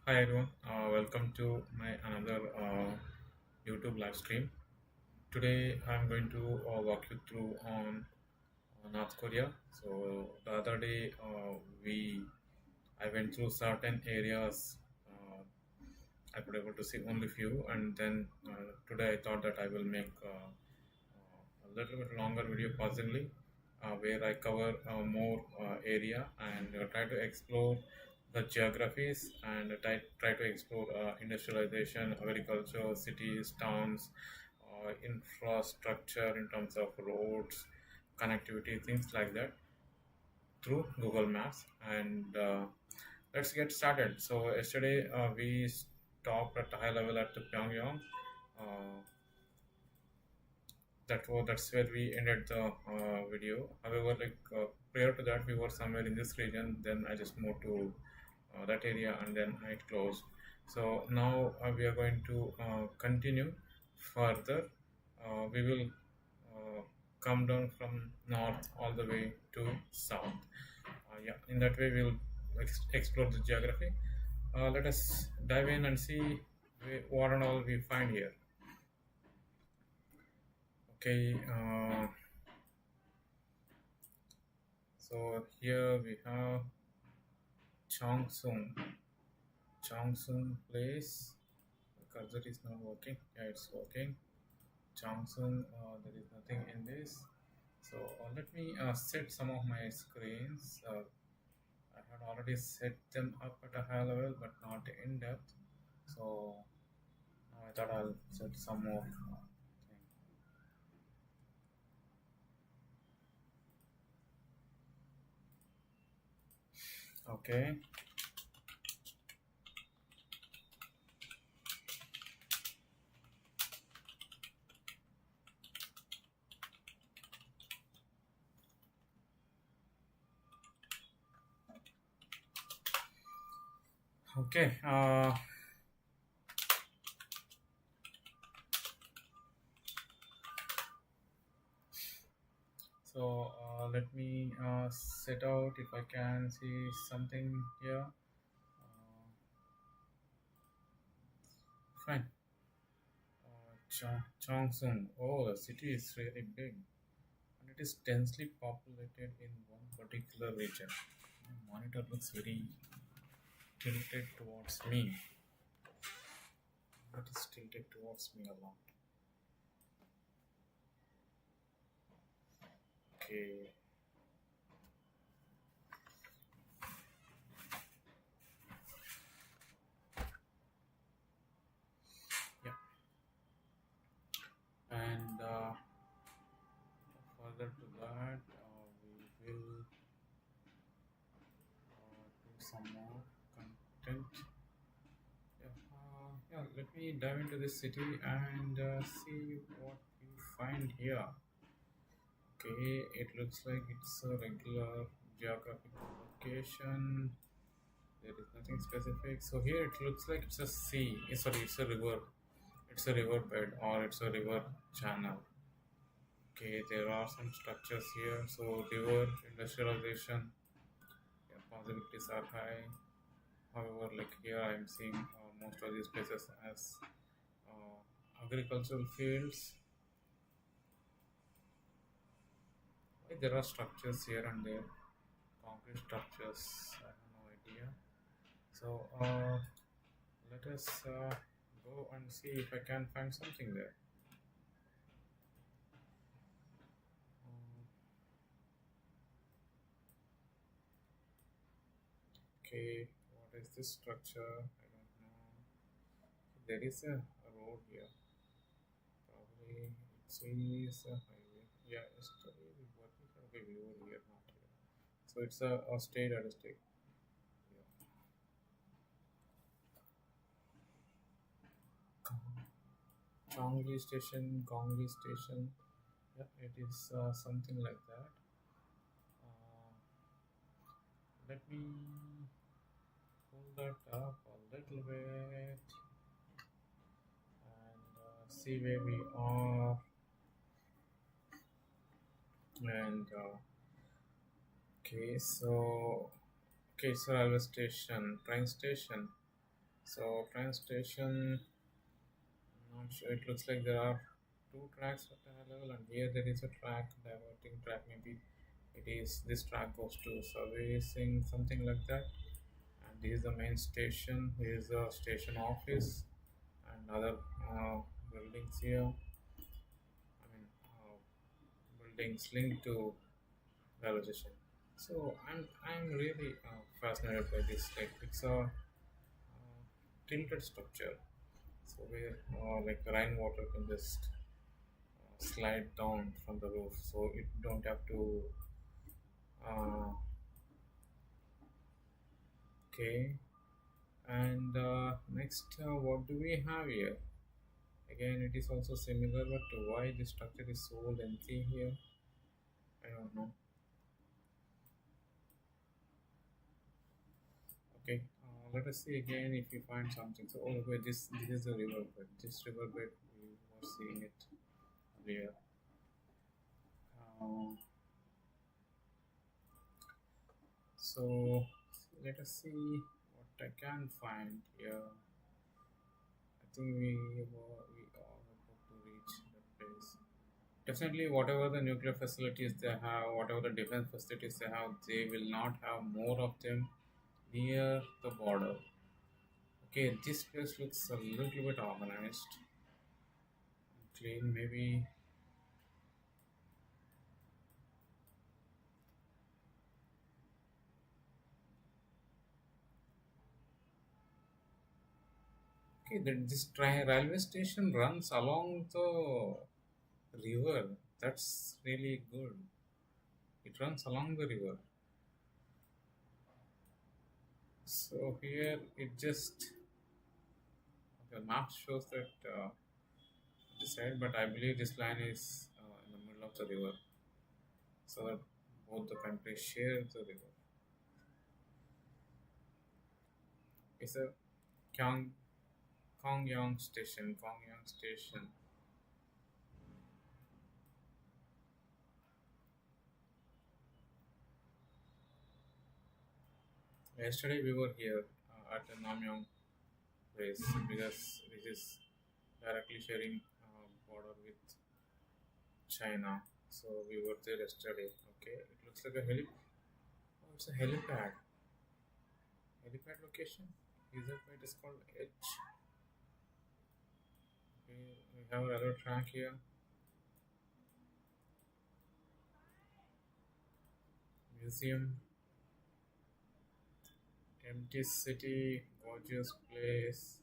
Hi everyone, welcome to my another YouTube live stream. Today I'm going to walk you through on North Korea. So the other day I went through certain areas. I could able to see only few, and then today I thought that I will make a little bit longer video possibly, where I cover more area and try to explore the geographies and try to explore industrialization, agriculture, cities, towns, infrastructure in terms of roads, connectivity, things like that through Google Maps. And let's get started. So yesterday we stopped at a high level at the Pyongyang. Uh, that's where we ended the video. However, prior to that, we were somewhere in this region. Then I just moved to that area, and then I closed. So now we are going to continue further. We will come down from north all the way to south. Yeah, in that way we'll explore the geography. Let us dive in and see what and all we find here. Okay. So here we have Chongsung. Chongsung place. The cursor is not working. Yeah, it's working. Chongsung. There is nothing in this. So let me set some of my screens. I had already set them up at a high level, but not in depth. So now I thought I'll set some more. Thing. Okay. Okay. So let me set out if I can see something here. Uh, Fine. Cheongsung. Oh, the city is really big and it is densely populated in one particular region. My monitor looks very tilted towards me. It is tilted towards me a lot. Okay. Yeah. And further to that, we will do some more content. Yeah, let me dive into this city and see what we find here. Okay, it looks like it's a regular geographical location. There is nothing specific. So here it looks like it's a sea. Sorry, it's a river. It's a river bed or it's a river channel. Okay, there are some structures here. So river industrialization, yeah, possibilities are high. However, like here I'm seeing most of these places as uh, agricultural fields. Why there are structures here and there, concrete structures. I have no idea. So let us go and see if I can find something there. Um, okay, what is this structure? I don't know. There is a road here. Probably it says a highway. Yeah, it's working. Okay, we were here, not here. So it's a state at a state. Yeah. Chongli station, Gongli station. Yeah, it is something like that. Uh, Let me pull that up a little bit and see where we are. And okay, so railway station, train station. So train station, not sure. It looks like there are two tracks at the high level, and here there is a track, diverting track. Maybe it is this track goes to servicing, something like that. And this is the main station. Here is the station office and other buildings here. I mean, buildings linked to railway station. So I'm really fascinated by this. Like it's a tilted structure. So where like rainwater can just slide down from the roof, so it don't have to. Uh, okay, and next, what do we have here? Again, it is also similar, but why the structure is so lengthy here? I don't know. Okay, let us see again if we find something. So, oh, wait, this is the riverbed. This riverbed we were seeing it earlier. Uh, so let us see what I can find here. I think we are about to reach that place. Definitely, whatever the nuclear facilities they have, whatever the defense facilities they have, they will not have more of them near the border. Okay, this place looks a little bit organized, clean. Maybe okay. This railway station runs along the river. That's really good. It runs along the river. So here it just the map shows that this side, but I believe this line is in the middle of the river, so that both the countries share the river. It's a Kyong Kongyang station. Kongyang station. Yesterday we were here at the Namyong place because this is directly sharing border with China. So we were there yesterday. Okay, it looks like a Oh, it's a helipad. Helipad location. Is that why it is called H? We have another track here. Museum. Empty city. Gorgeous place.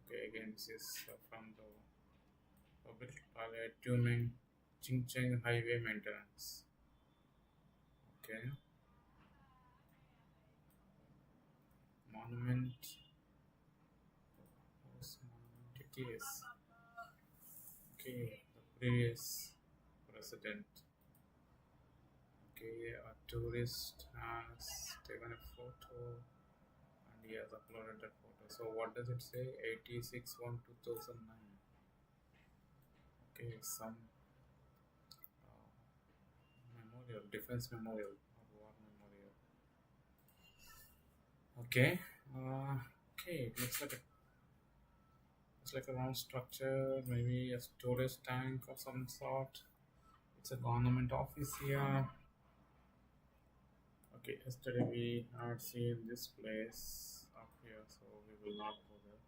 Okay, again this is from the public toilet. Tuming. Chingcheng Highway Maintenance. Okay. Monument. Whose monument it is? Okay, the previous president. Okay, a tourist has taken a photo and he has uploaded that photo. So what does it say? 86/1/2009. Okay, some memorial, defense memorial or war memorial. Okay, okay, it's like a round structure, maybe a storage tank of some sort. It's a government office here. Okay, yesterday we had seen this place up here, so we will not go there.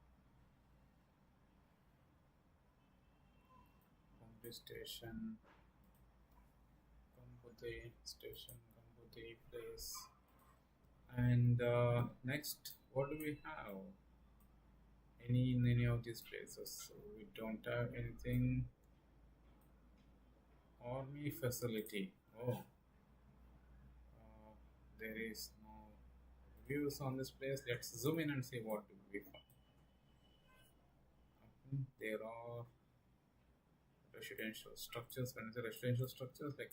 Kumbi station, Kumbuti station, Kumbuti place. And next, what do we have? Any in any of these places? So we don't have anything. Army facility. Oh, there is no views on this place. Let's zoom in and see what we find. There are residential structures. When it's a residential structures, like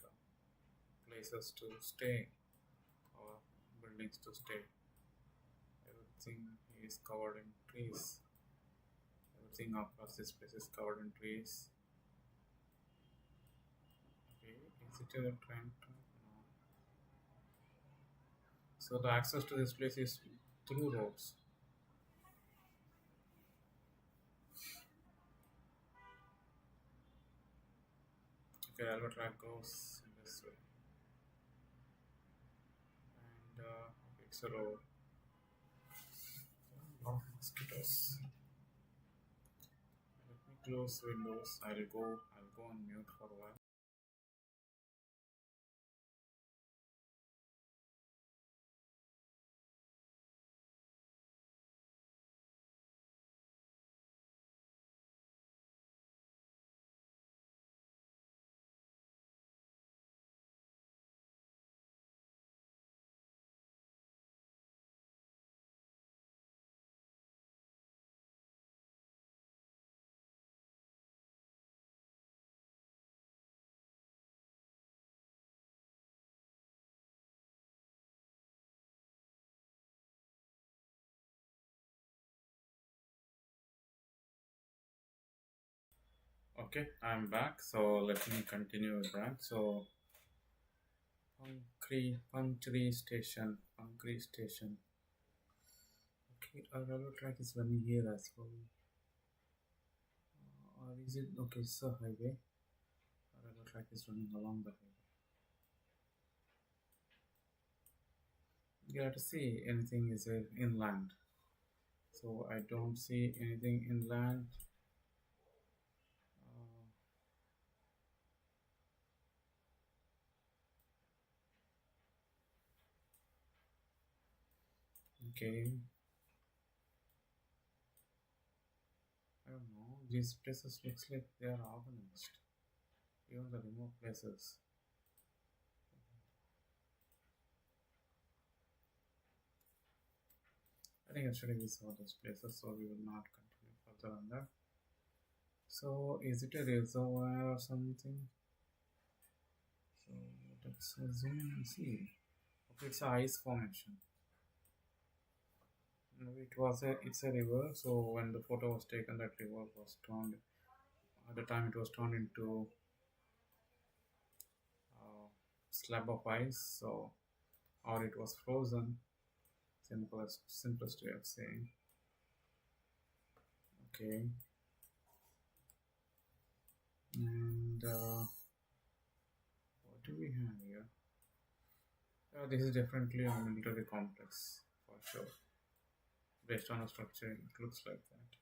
places to stay or buildings to stay. Everything is covered in trees. Everything across this place is covered in trees. Okay, is it a train track? No. So the access to this place is through roads. Okay, railway track goes in this way. And okay, it's a road. A lot of mosquitoes. Let me close windows. I'll go on mute for a while. Okay, I'm back. So let me continue with that. So Pankri Station. Pankri Station. Okay, a railway track is running here as well. Or is it okay? It's a highway. A railway track is running along the highway. You have to see anything is inland. So I don't see anything inland. Uh, okay, I don't know. These places looks like they are organized. Even the remote places. I think yesterday we saw those places, so we will not continue further on that. So is it a reservoir or something? So let's zoom in and see. Okay, it's a ice formation. Maybe it's a river. So when the photo was taken, that river was turned. At the time, it was turned into slab of ice. So or it was frozen. Simplest way of saying. Okay, and what do we have here? This is definitely a military complex for sure. Based on the structure, it looks like that.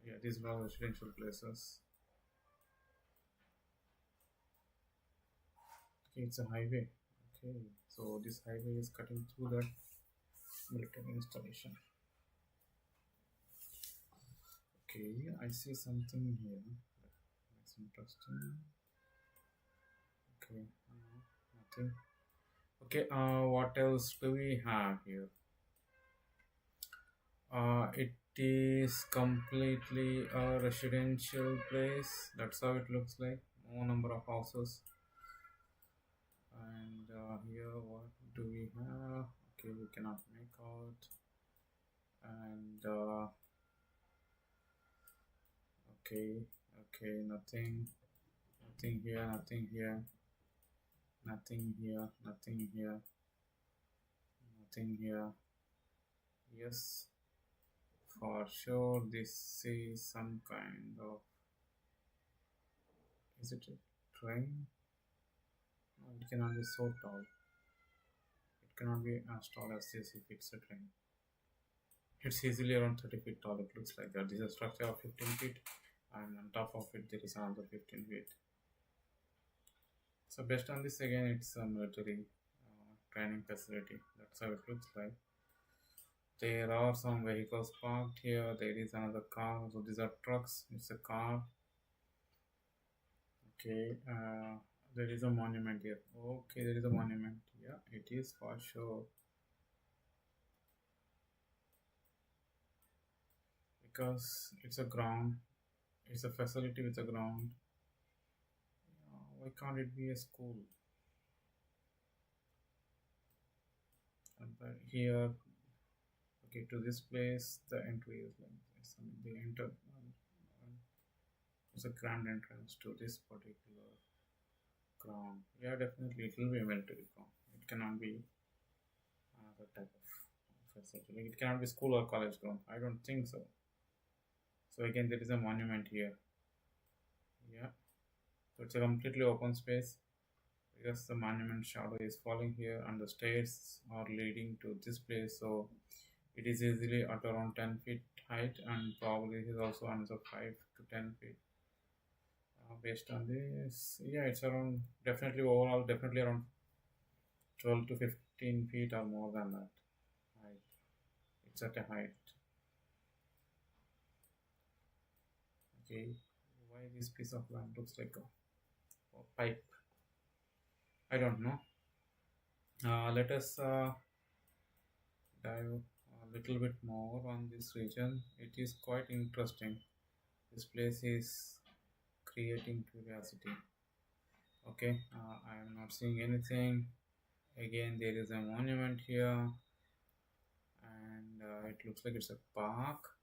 Yeah, these are all residential places. Okay, it's a highway. Okay, so this highway is cutting through that military installation. Okay, I see something here. That's interesting. Okay, nothing. Okay, what else do we have here? It is completely a residential place. That's how it looks like. No number of houses. And here, what do we have? Okay, we cannot make out. And okay, nothing here, nothing here, nothing here, nothing here, nothing here. Yes, for sure, this is some kind of. Is it a train? No, it cannot be so tall. It cannot be as tall as this if it's a train. It's easily around 30 feet tall. It looks like that. This is a structure of 15 feet, and on top of it, there is another 15 feet. So, based on this, again, it's a military training facility. That's how it looks like. There are some vehicles parked here. There is another car. So, these are trucks. It's a car. Okay, there is a monument here. Okay, there is a monument. Yeah, it is for sure. Because it's a ground, it's a facility with a ground. Why can't it be a school? But here, okay, to this place, the entry is like this. I mean, they enter. It's a grand entrance to this particular ground. Yeah, definitely, it will be a military ground. It cannot be another type of facility. Like, it cannot be school or college ground. I don't think so. So again, there is a monument here. Yeah. So it's a completely open space because the monument shadow is falling here and the stairs are leading to this place. So it is easily at around 10 feet height and probably it is also another 5 to 10 feet. Based on this, yeah, it's around definitely overall, definitely around 12 to 15 feet or more than that height. It's at a height. Okay, why this piece of land looks like a pipe? I don't know. Let us dive a little bit more on this region. It is quite interesting. This place is creating curiosity. Okay, I am not seeing anything. Again, there is a monument here, and it looks like it's a park.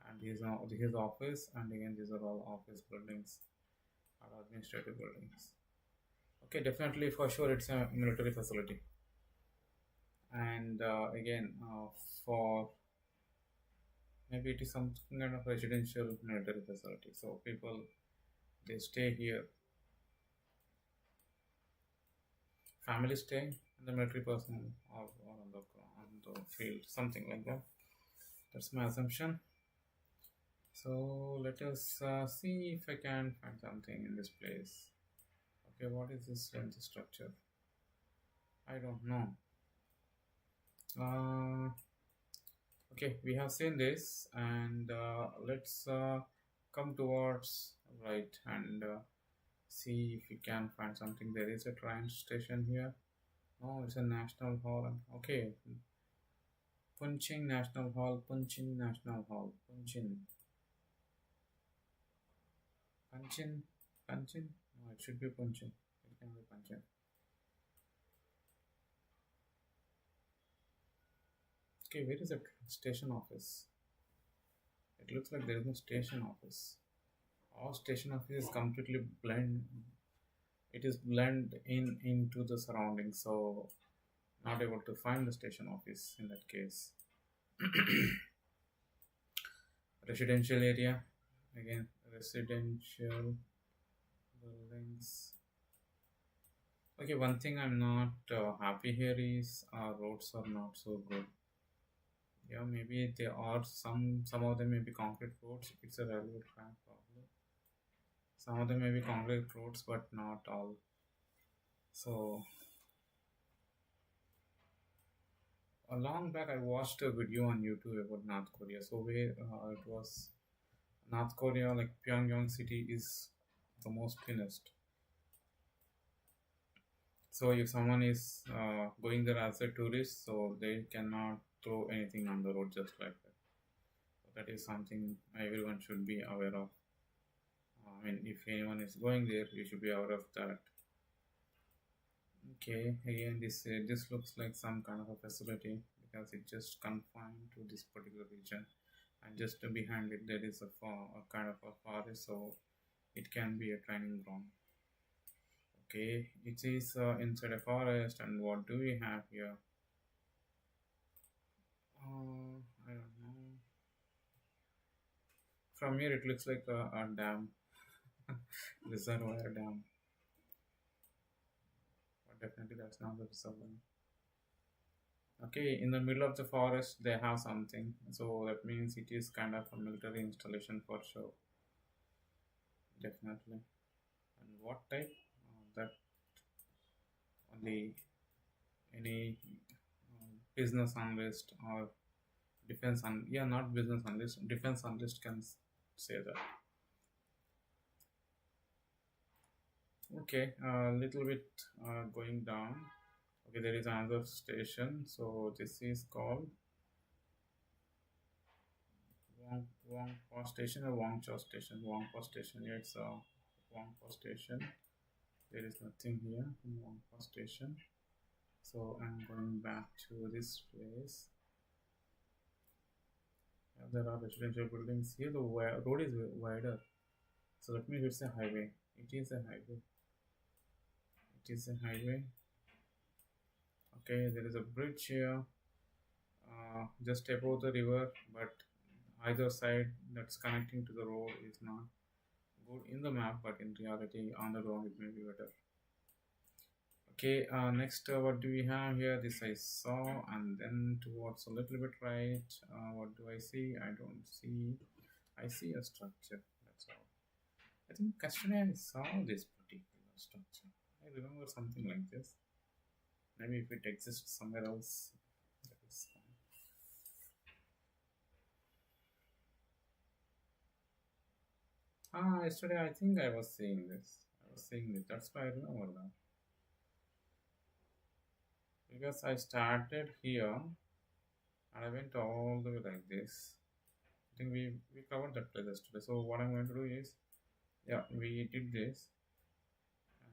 And this is office, and again, these are all office buildings or administrative buildings. Okay, definitely for sure, it's a military facility. And again, for maybe it is some kind of residential military facility. So people they stay here, family stay, and the military personnel or on the field, something like that. That's my assumption. So let us see if I can find something in this place. Okay, what is this length structure? I don't know. Okay, we have seen this, and let's come towards right and see if we can find something. There is a train station here. No, it's a national hall. Okay, Punching National Hall, Punchin National Hall, Punchin, Punchin, Punchin. No, it should be Punchin. It can be Punchin. Okay, where is the station office? It looks like there is no station office. Our station office is completely blend. It is blend in into the surroundings, so not able to find the station office in that case. Residential area, again residential buildings. Okay, one thing I'm not happy here is our roads are not so good. Yeah, maybe there are some of them may be concrete roads. It's a railway track probably. Some of them may be concrete roads, but not all. So a long back, I watched a video on YouTube about North Korea. So where it was North Korea, like Pyongyang city, is the most thinnest. So if someone is going there as a tourist, so they cannot throw anything on the road just like that. So that is something everyone should be aware of. I mean, if anyone is going there, you should be aware of that. Okay, again, this looks like some kind of a facility because it just confined to this particular region, and just behind it there is a kind of a forest, so it can be a training ground. Okay, it is inside a forest, and what do we have here? I don't know. From here, it looks like a dam, reservoir dam, but definitely that's not the reservoir. Okay, in the middle of the forest, they have something, so that means it is kind of a military installation for sure, definitely. And what type? That only any business analyst or defense analyst, yeah, not business analyst, defense analyst can say that. Okay, a little bit going down. Okay, there is another station. So this is called Wangpa station or Wangcha station. Wangpa station. Yeah, it's a Wangpa station. There is nothing here in Wangpa station. So I'm going back to this place. Yeah, there are residential buildings here. The road is wider, so that means it's a highway. It is a highway. It is a highway. Okay, there is a bridge here, just above the river, but either side that's connecting to the road is not good in the map, but in reality, on the ground, it may be better. Okay, next, what do we have here? This I saw, and then towards a little bit right, what do I see? I don't see. I see a structure. That's all. I think yesterday I saw this particular structure. I remember something like this. Maybe if it exists somewhere else, that is fine. Yesterday I think I was seeing this. I was seeing this. That's why I remember that. Because I started here and I went all the way like this. I think we covered that place yesterday. So what I'm going to do is, yeah, we did this,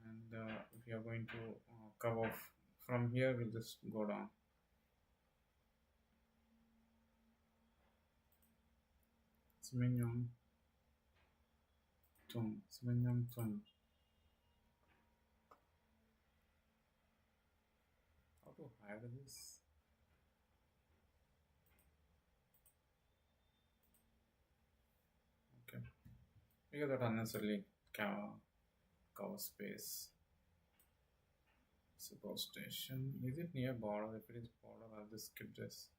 and we are going to cover from here. We'll just go down. Simenyong Tung, Simenyong Tung. How to hide this? Okay, because that unnecessarily cover space. Suppose station. Is it near border? If it is border, I'll just skip this.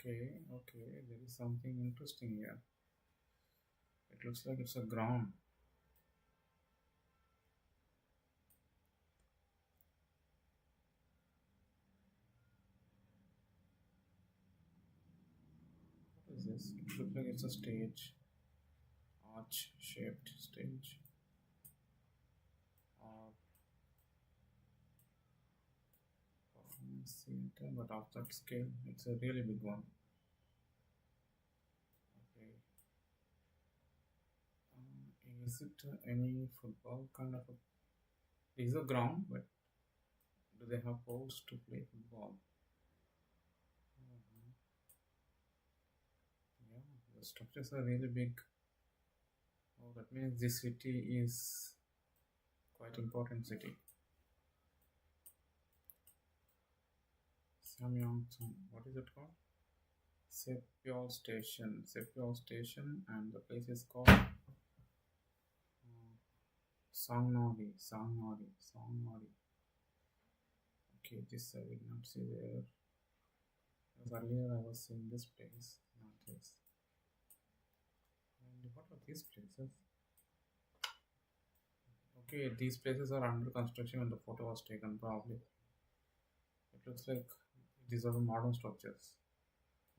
Okay. There is something interesting here. It looks like it's a ground. What is this? It looks like it's a stage. Arch shaped stage. Or performance theater, but of that scale, it's a really big one. Okay. Is it any football kind of a? It is a ground, but do they have poles to play football? Yeah, the structures are really big. Oh, that means this city is quite important city. Samyangchung, what is it called? Sepyol Station, and the place is called Songnori. Okay, this I will not see there. Because earlier I was seeing this place, not this. And what are these places? Okay, these places are under construction when the photo was taken, probably. It looks like these are modern structures,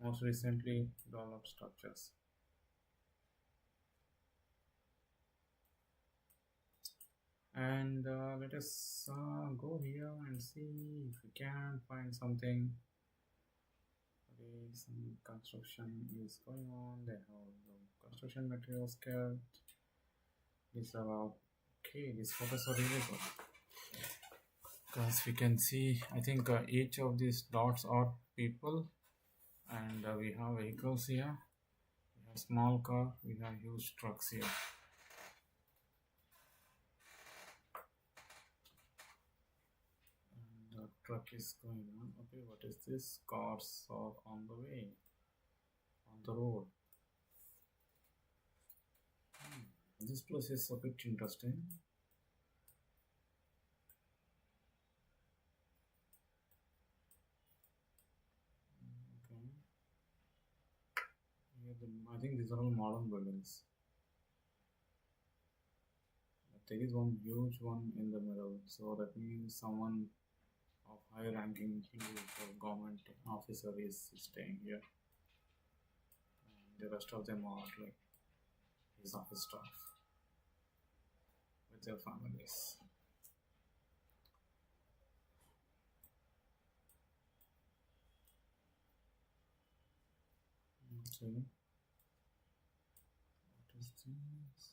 most recently developed structures. And let us go here and see if we can find something. Okay, some construction is going on. They have construction materials kept. These are okay. These photos are really good because we can see. I think each of these dots are people, and we have vehicles here. We have small car. We have huge trucks here. Truck is going on. Okay, what is this? Cars are on the way, on the road. This place is a bit interesting. Okay. I think these are all modern buildings. But there is one huge one in the middle, so that means someone of high ranking government officer is staying here. And the rest of them are like his office staff with their families. Okay. What is this?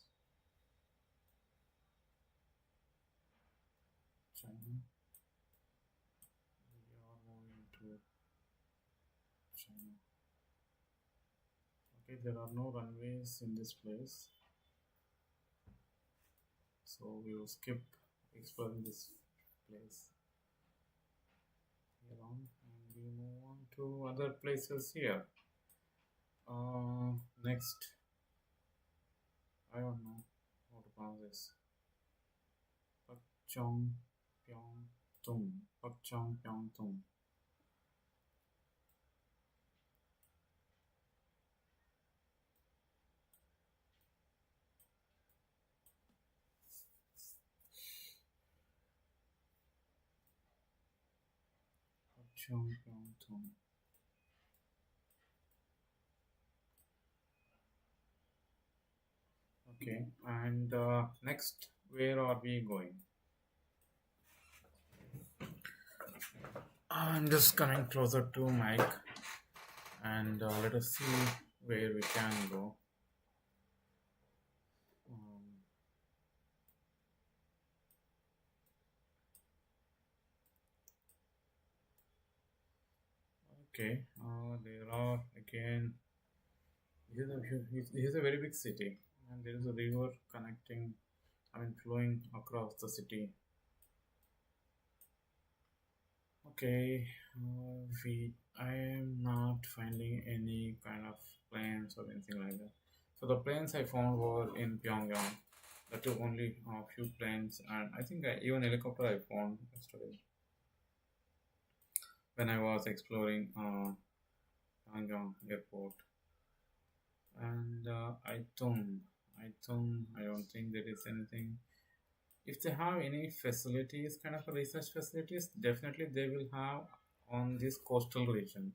China. We are moving to China. Okay, there are no runways in this place, so we will skip exploring this place here on, we move on to other places here. Next, I don't know how to pronounce this. Pakchong Pyong Tum. Pakchong Pyong Tum. Pakchong Pyong Tum. Okay, and next, where are we going? I'm just coming closer to Mike, and let us see where we can go. Um, okay, there are again. This is a very big city, and there is a river connecting. I mean, flowing across the city. Okay, I am not finding any kind of planes or anything like that. So the planes I found were in Pyongyang. The two only few planes, and I think even helicopter I found yesterday when I was exploring Pyongyang airport. And I don't think there is anything. If they have any facilities, kind of research facilities, definitely they will have on this coastal region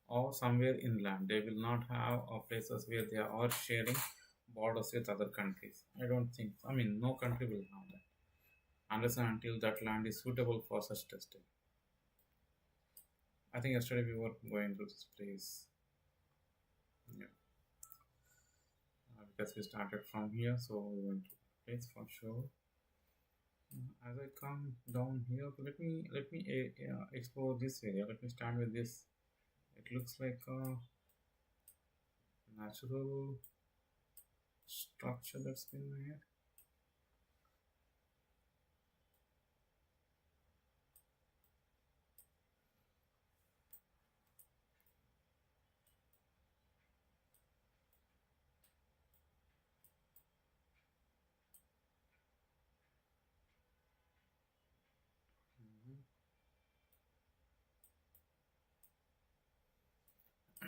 or somewhere inland. They will not have places where they are sharing borders with other countries. I don't think. I mean, no country will have that unless and until that land is suitable for such testing. I think yesterday we were going to this place. Yeah, because we started from here, so we went to the place for sure. As I come down here, let me explore this area. Let me start with this. It looks like a natural structure that's been made.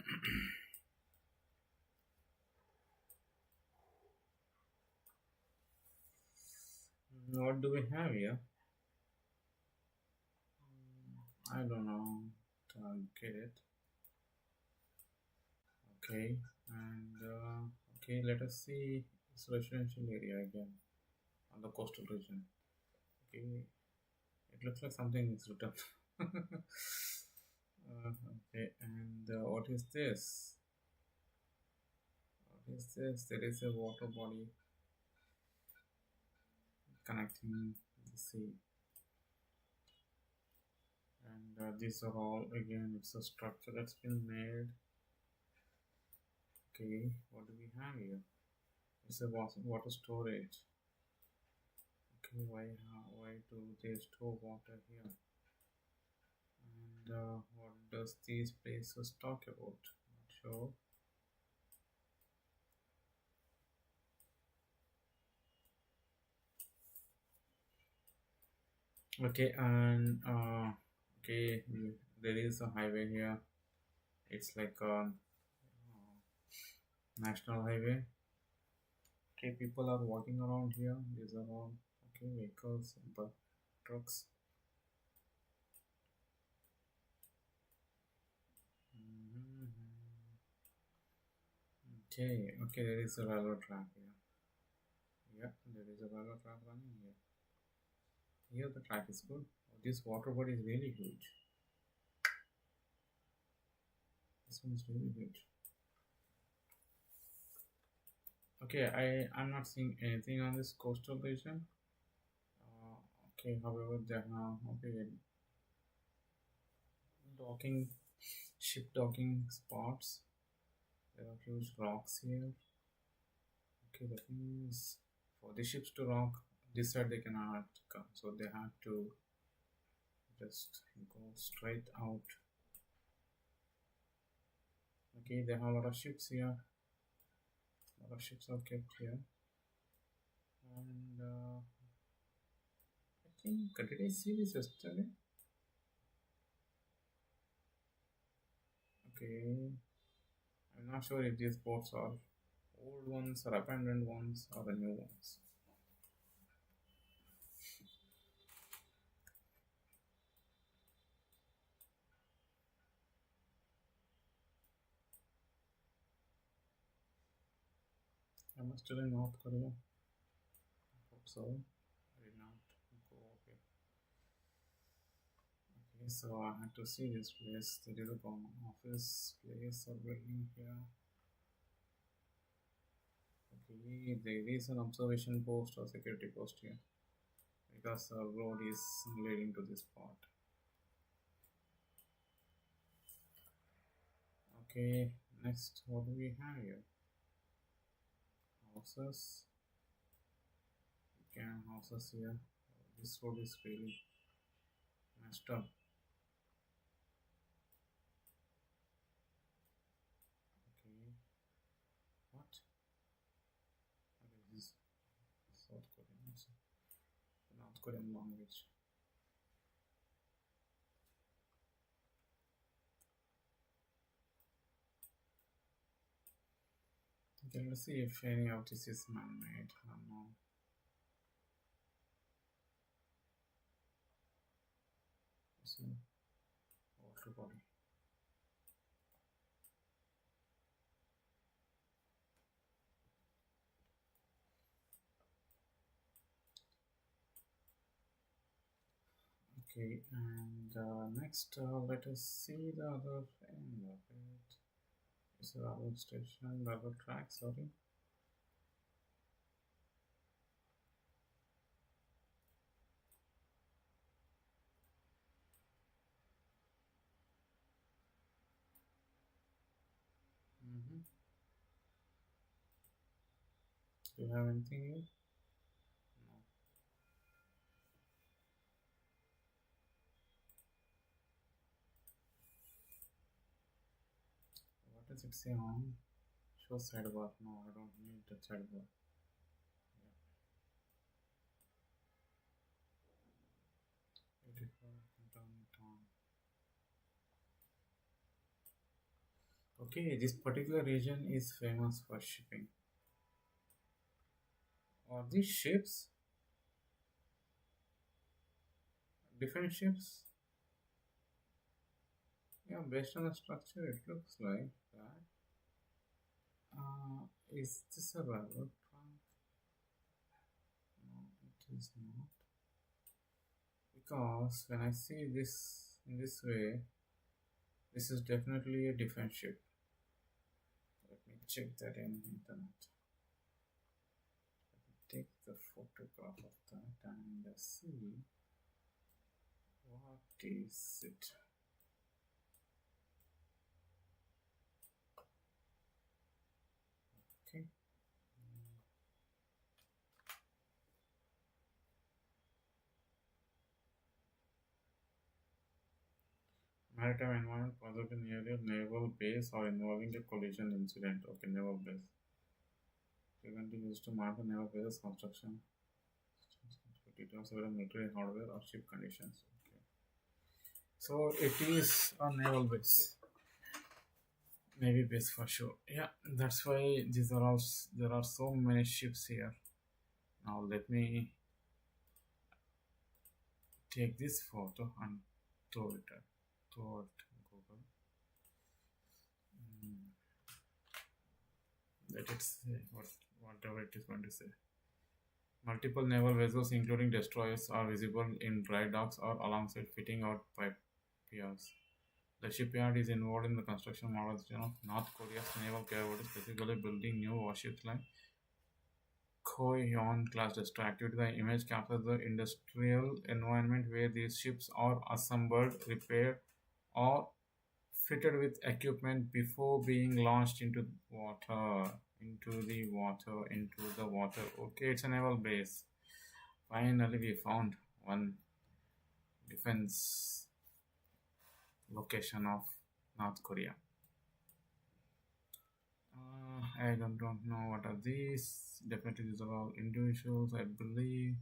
Mhm. What do we have here? I don't know. Get it. Okay, and okay, let us see this residential area again on the coastal region. Okay, it looks like something is written. Okay, and what is this? What is this? There is a water body connecting the sea, and these are all again. It's a structure that's been made. Okay, what do we have here? It's a water storage. Okay, why do they store water here? And what does these places talk about? Not sure. Okay, and okay, there is a highway here. It's like a national highway. Okay, people are walking around here. These are all okay vehicles, but trucks. Mhm. Okay, there is a railroad track here. Yeah, there is a railroad track running here. Here the track is good. Oh, this water body is really huge. This one is really huge. Okay, I'm not seeing anything on this coastal region. Uh, okay, however, there are okay docking ship docking spots. There are huge rocks here. Okay, that means for the ships to rock, this side they cannot come, so they have to just go straight out. Okay, they have a lot of ships here. A lot of ships are kept here. And I think, did I see this yesterday? Okay, I'm not sure if these boats are old ones or abandoned ones or the new ones. Am I still in North Korea? I hope so. I did not go okay. Okay, so I had to see this place. There is a common office place or building here. Okay, there is an observation post or security post here because the road is leading to this spot. Okay, next, what do we have here? Houses. Can houses here. This road is really messed up. Okay, what? Okay, this is South Korean. Also. The North Korean language. Okay, let's see if any of this is man-made. I don't know. So, water body. Okay, and next let us see the other end of it. It's the other station, the other track, sorry. Do you have anything here? No. What does it say on? Show sidebar. No, I don't need the sidebar. Yeah. 84, turn it on. Okay, this particular region is famous for shipping. Are these ships? Different ships? Yeah, based on the structure, it looks like that. Is this a railroad trunk? No, it is not. Because when I see this in this way, this is definitely a different ship. Let me check that in internet. Let me take the photograph of that and see what is it. Okay. Maritime environment possibly near a naval base or involving a collision incident. Okay, naval base. Frequently used to monitor naval bases construction. Details of military hardware or ship conditions. Okay. So it is a naval base. Navy base for sure. Yeah, that's why these are all. There are so many ships here. Now let me take this photo and throw it at Google. Let it say whatever it is going to say. Multiple naval vessels, including destroyers, are visible in dry docks or alongside fitting out pipe piers. The shipyard is involved in the construction modernization of North Korea's naval capabilities, specifically building new warships like Koyon class destroyer. Activity the image captures the industrial environment where these ships are assembled, repaired, or fitted with equipment before being launched into water. Into the water. Okay, it's a naval base. Finally, we found one defense location of North Korea. I don't know what are these. Definitely, these are all individuals, I believe.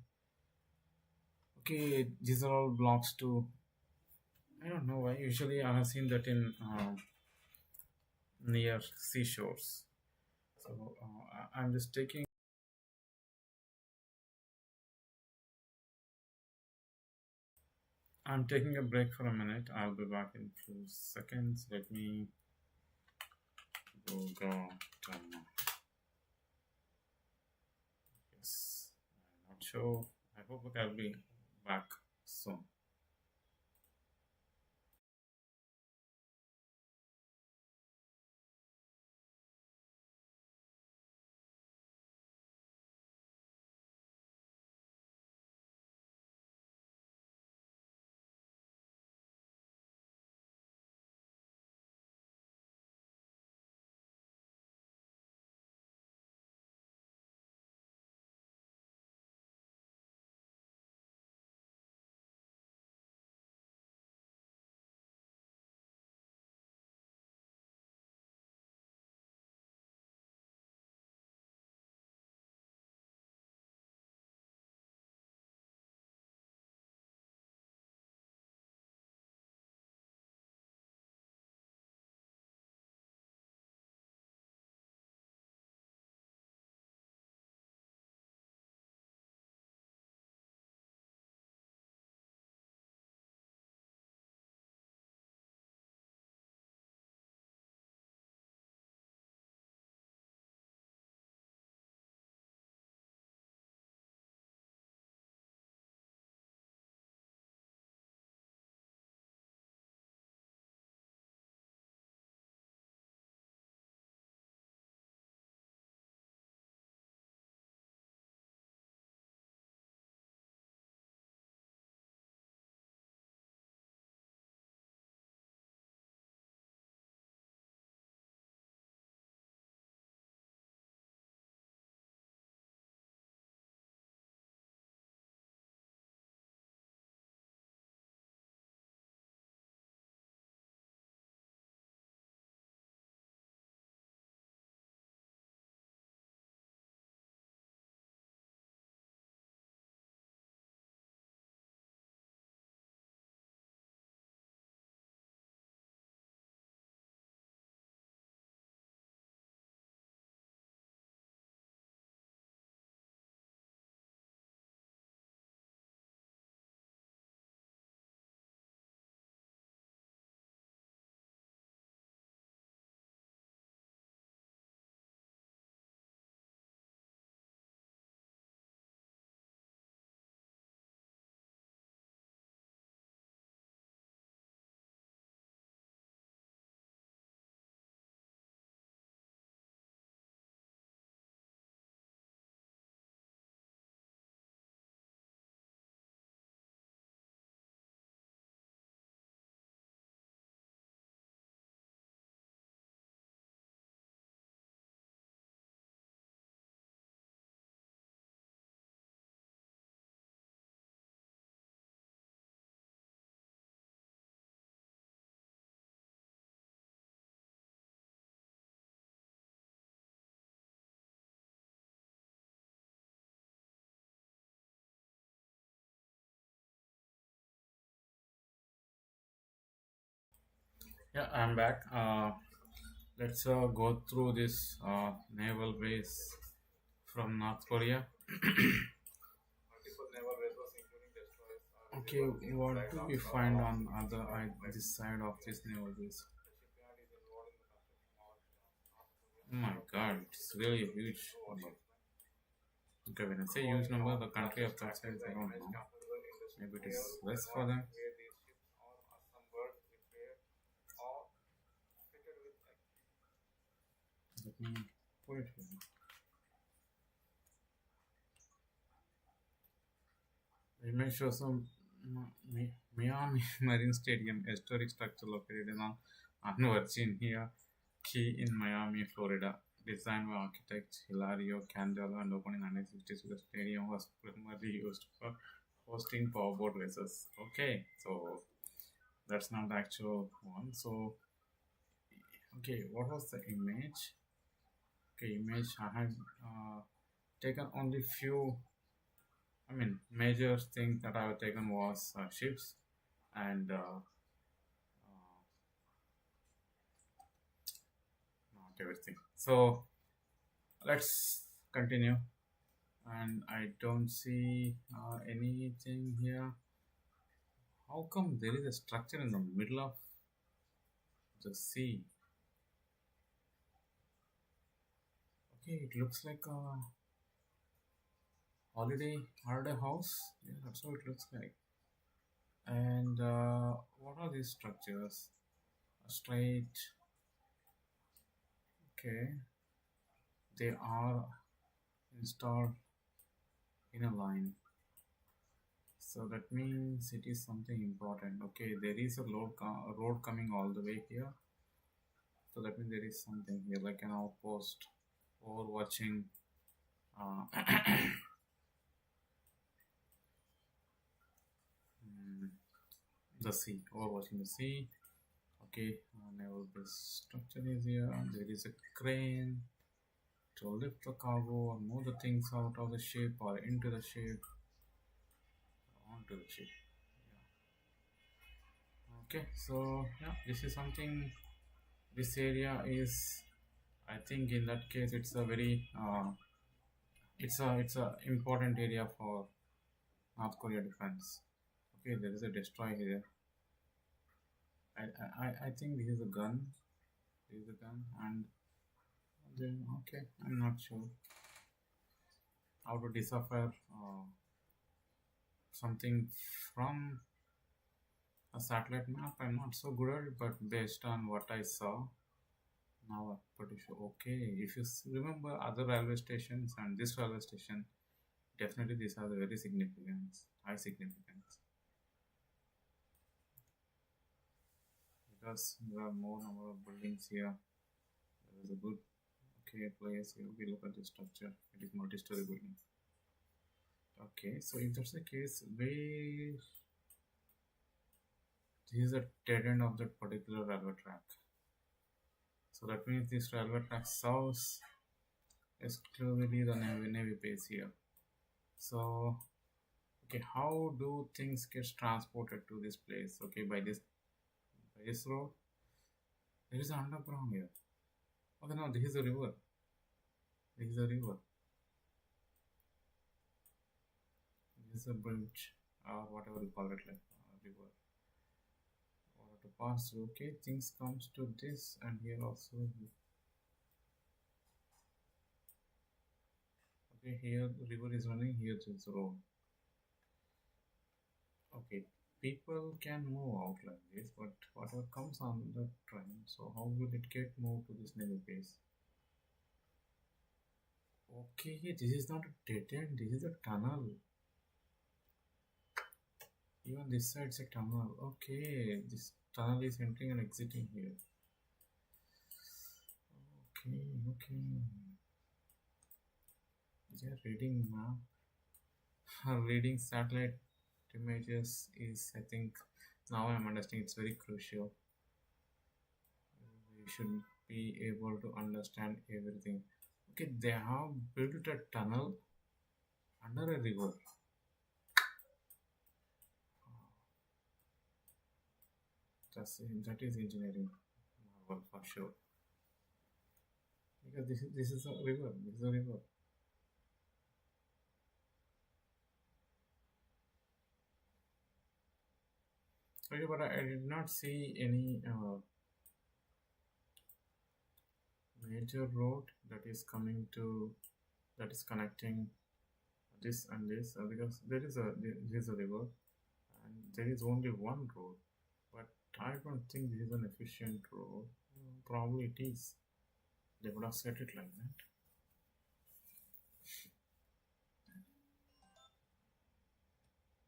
Okay, these are all blocks to. I don't know why. Usually, I have seen that in near seashores. So I'm just taking. I'm taking a break for a minute. I'll be back in few seconds. Let me go. Yes, I'm not sure. I hope I'll be back soon. Yeah, I'm back. Let's go through this naval base from North Korea. Okay, what do we find on this side of this naval base? Oh my God, it's really a huge number. Okay, when I say huge number, the country of that size, I don't know. Maybe it is less for them. Let me put it here. Image shows some Miami Marine Stadium, a historic structure located on Virginia Key in Miami, Florida. Designed by architect Hilario Candela and opened in 1966, the stadium was primarily used for hosting powerboat races. Okay, so that's not the actual one. So, okay, what was the image? Okay, image. I have taken only few. I mean, major things that I have taken was ships and not everything. So let's continue. And I don't see anything here. How come there is a structure in the middle of the sea? Okay, it looks like a holiday house. Yeah, that's how it looks like. And what are these structures? A straight. Okay, they are installed in a line. So that means it is something important. Okay, there is a road coming all the way here. So that means there is something here like an outpost or watching uh, mm, the sea or watching the sea. Okay, naval base structure is here. There is a crane to lift the cargo or move the things out of the ship or into the ship, onto the ship. Yeah. Okay, so yeah, this is something. This area is, I think, in that case, it's a very, it's a important area for North Korea defense. Okay, there is a destroyer here. I think this is a gun. This is a gun, and then okay, I'm not sure how to decipher something from a satellite map. I'm not so good at it, but based on what I saw, now I'm pretty sure. Okay, if you remember other railway stations and this railway station, definitely these are the very significance, high significance, because there are more number of buildings here. There is a good okay place here. We look at the structure. It is multi-story building. Okay, so if that's the case, where this is a dead end of that particular railway track. So that means this railway track serves exclusively the navy base here. So okay, how do things get transported to this place? Okay, by this road. There is an underground here. Okay, no, this is a river. This is a river. This is a bridge, or whatever you call it, like river. Or to pass through. Okay, things comes to this, and here also. Okay, here the river is running. Here is the road. Okay, people can move out like this, but whatever comes on the train, so how will it get moved to this navy base? Okay, this is not a dead end, this is a tunnel. Even this side is a tunnel. Okay, this tunnel is entering and exiting here. Okay, okay. They are reading map. Reading satellite images is, I think, now I'm understanding it's very crucial. We should be able to understand everything. Okay, they have built a tunnel under a river. That is engineering marvel for sure. Because this is a river. This is a river. Okay, but I did not see any major road that is connecting this and this because there is a river and there is only one road, but I don't think this is an efficient road. Probably it is. They would have set it like that.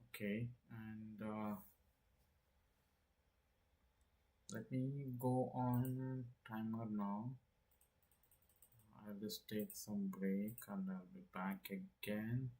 Okay, and let me go on timer now. I'll just take some break and I'll be back again.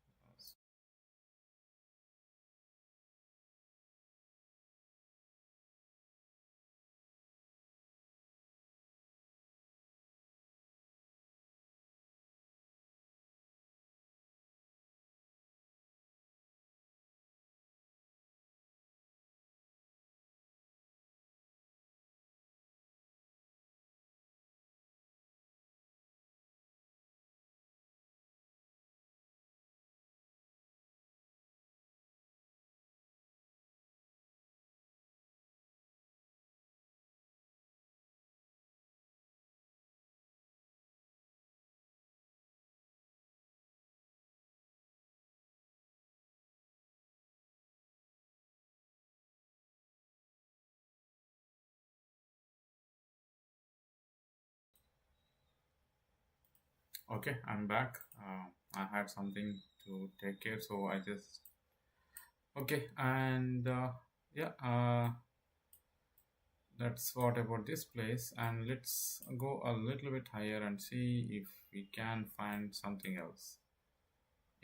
Okay, I'm back. I had something to take care, so I just okay. And yeah, that's what about this place. And let's go a little bit higher and see if we can find something else.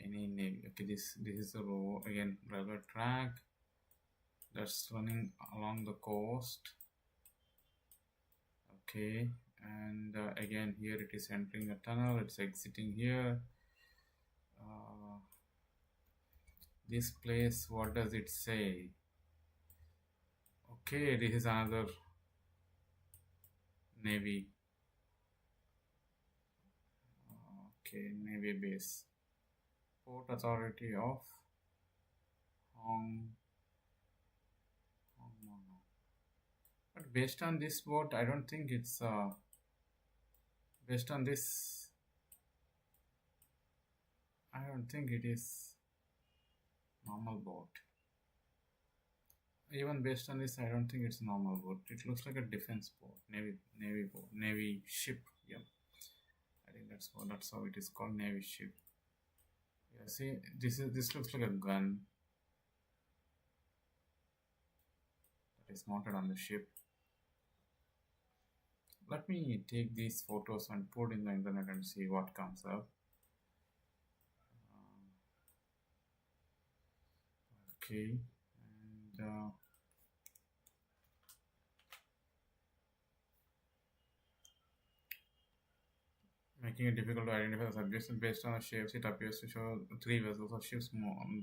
Any name? Okay, this is the road again. Railway track that's running along the coast. Okay, and again here it is entering a tunnel. It's exiting here. Uh, this place, what does it say? Okay, this is another navy. Okay, navy base. Port Authority of Hong Kong. But based on this boat, I don't think it's based on this. I don't think it is normal boat. Even based on this, I don't think it's normal boat. It looks like a defense boat, navy boat, navy ship. Yeah, I think that's how it is called, navy ship. Yeah, see, this looks like a gun that is mounted on the ship. Let me take these photos and put in the internet and see what comes up. Okay, and making it difficult to identify the subjects based on the shapes. It appears to show three vessels of ships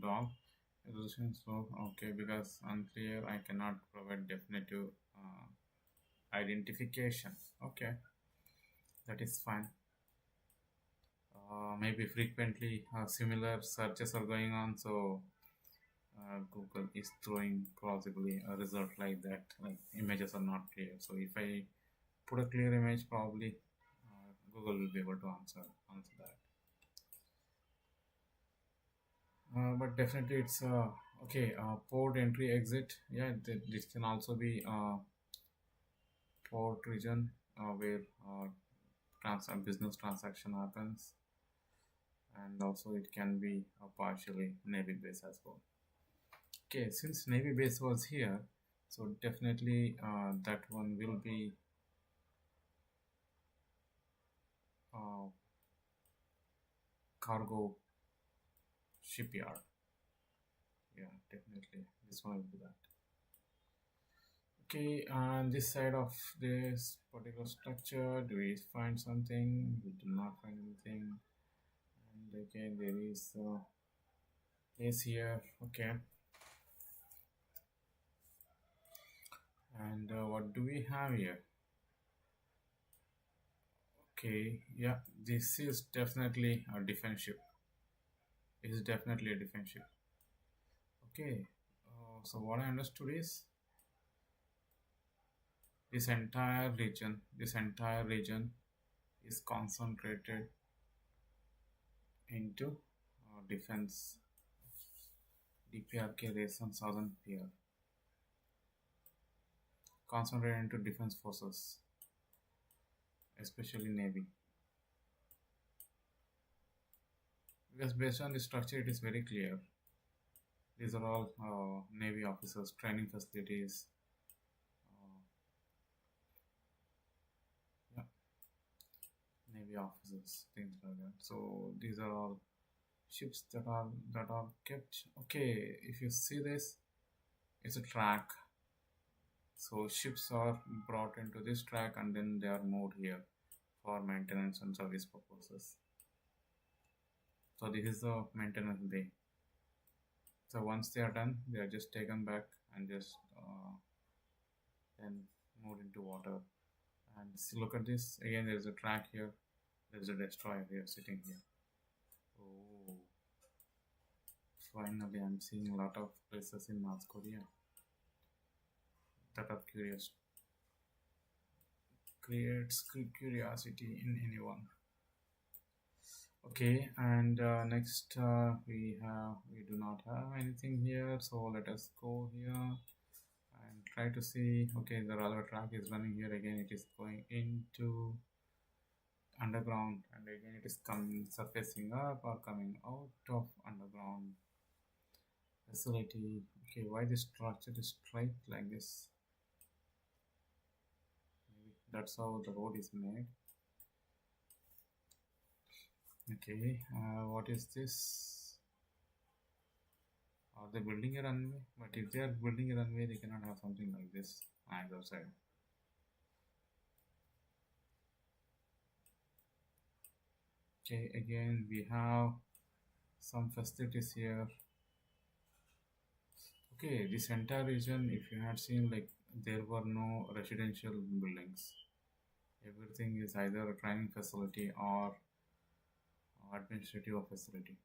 dock. So okay, because unclear, I cannot provide definitive identification. Okay, that is fine. Maybe frequently similar searches are going on, so Google is throwing possibly a result like that, like images are not clear. So if I put a clear image, probably Google will be able to answer that. But definitely it's okay. Port entry exit. Yeah, this can also be port region where business transaction happens, and also it can be partially navy base as well. Okay, since navy base was here, so definitely that one will be cargo shipyard. Yeah, definitely this one will be that. Okay, on this side of this particular structure, do we find something? We do not find anything. And again, there is a place here. Okay. And what do we have here? Okay, yeah, this is definitely a defense ship. It is definitely a defense ship. Okay, so what I understood is this entire region is concentrated into defense. DPRK Rason Southern Pier, concentrated into defense forces, especially Navy. Because based on the structure, it is very clear. These are all Navy officers, training facilities. Yeah, Navy officers, things like that. So these are all ships that are kept. Okay, if you see this, it's a track. So ships are brought into this track and then they are moved here for maintenance and service purposes. So this is the maintenance bay. So once they are done, they are just taken back and just then moved into water. And look at this again. There is a track here. There is a destroyer here sitting here. Oh, finally, I'm seeing a lot of places in North Korea that are curious. Creates curiosity in anyone. Okay, and next we do not have anything here, so let us go here and try to see. Okay, the railway track is running here again. It is going into underground, and again it is coming surfacing up or coming out of underground facility. Okay, why this structure is straight like this? Maybe that's how the road is made. Okay, what is this? Are they building a runway? But if they are building a runway, they cannot have something like this on either side. Okay, again we have some facilities here. Okay, this entire region, if you had seen, like there were no residential buildings. Everything is either a training facility or administrative facility.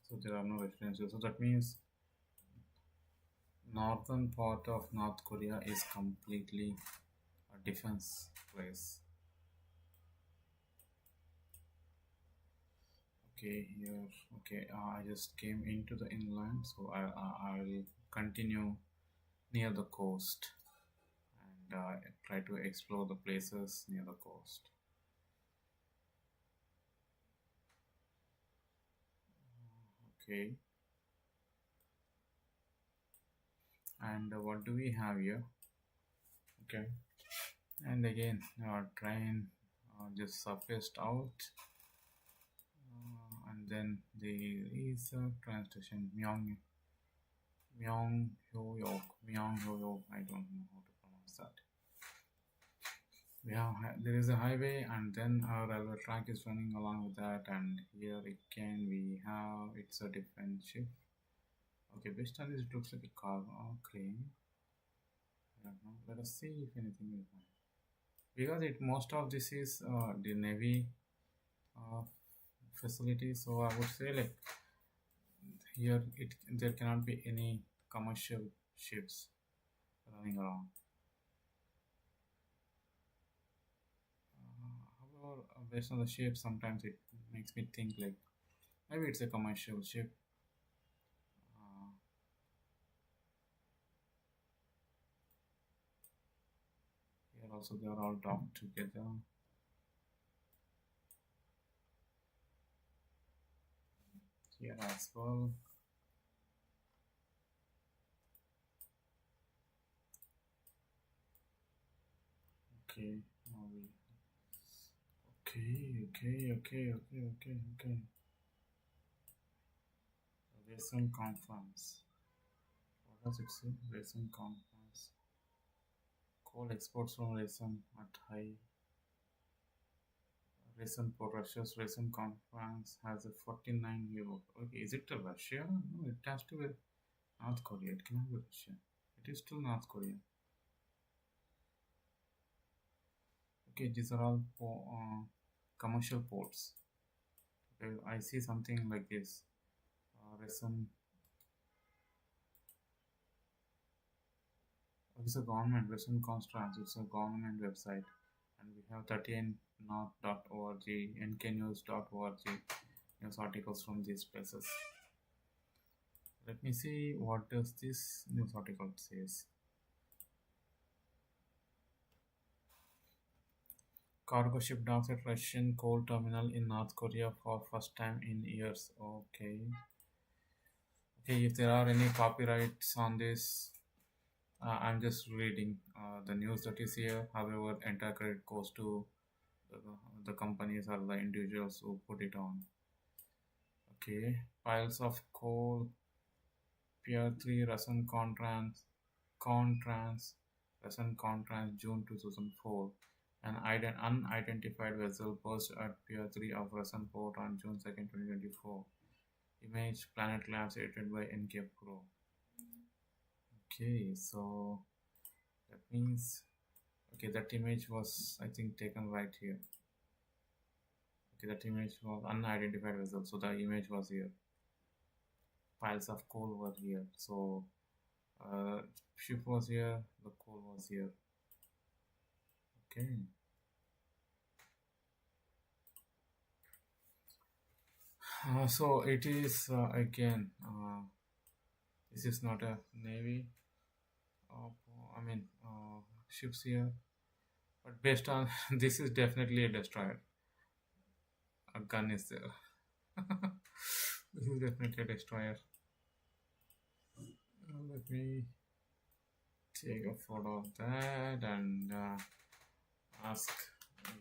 So there are no residential. So that means northern part of North Korea is completely a defense place. Okay, here. Okay, I just came into the inland, so I'll continue near the coast and try to explore the places near the coast. Okay, and what do we have here? Okay, and again our train just surfaced out, and then there is a train station Myeonghyok. I don't know how to pronounce that. Yeah, there is a highway, and then our railway track is running along with that, and here again we have, it's a different ship. Okay, based on this it looks like a cargo crane. I don't know. Let us see if anything is fine. Because it most of this is the navy uh, facility, so I would say like here there cannot be any commercial ships running around. However, based on the shape, sometimes it makes me think like maybe it's a commercial ship. Uh, Here also they are all docked together. Here as well. Okay, now we. Okay. Recent conference. What does it say? Recent conference. Coal exports from recent at high. Recent for Russia's recent conference has a 49 euro. Okay, is it a Russia? No, it has to be North Korea. It cannot be Russia. It is still North Korea. Okay, these are all commercial ports. Okay, I see something like this. Recent. It's a government, recent conference. It's a government website. And we have 38north.org, nknews.org news articles from these places. Let me see what does this news article says. Cargo ship docks at Russian coal terminal in North Korea for first time in years. Okay. Okay, if there are any copyrights on this, I'm just reading the news that is here. However, entire credit goes to the companies or the individuals who put it on. Okay, piles of coal, Pier 3 Russian Russian Contrans, June 2004. An unidentified vessel burst at Pier 3 of Russian port on June 2nd, 2024. Image Planet Labs edited by NK Pro. Okay, so that means, okay, that image was, I think, taken right here. Okay, that image was unidentified vessel, so the image was here. Piles of coal were here, so ship was here, the coal was here. Okay. So it is again, this is not a navy, I mean ships here. But based on this is definitely a destroyer. A gun is there. This is definitely a destroyer. Let me take a photo of that and ask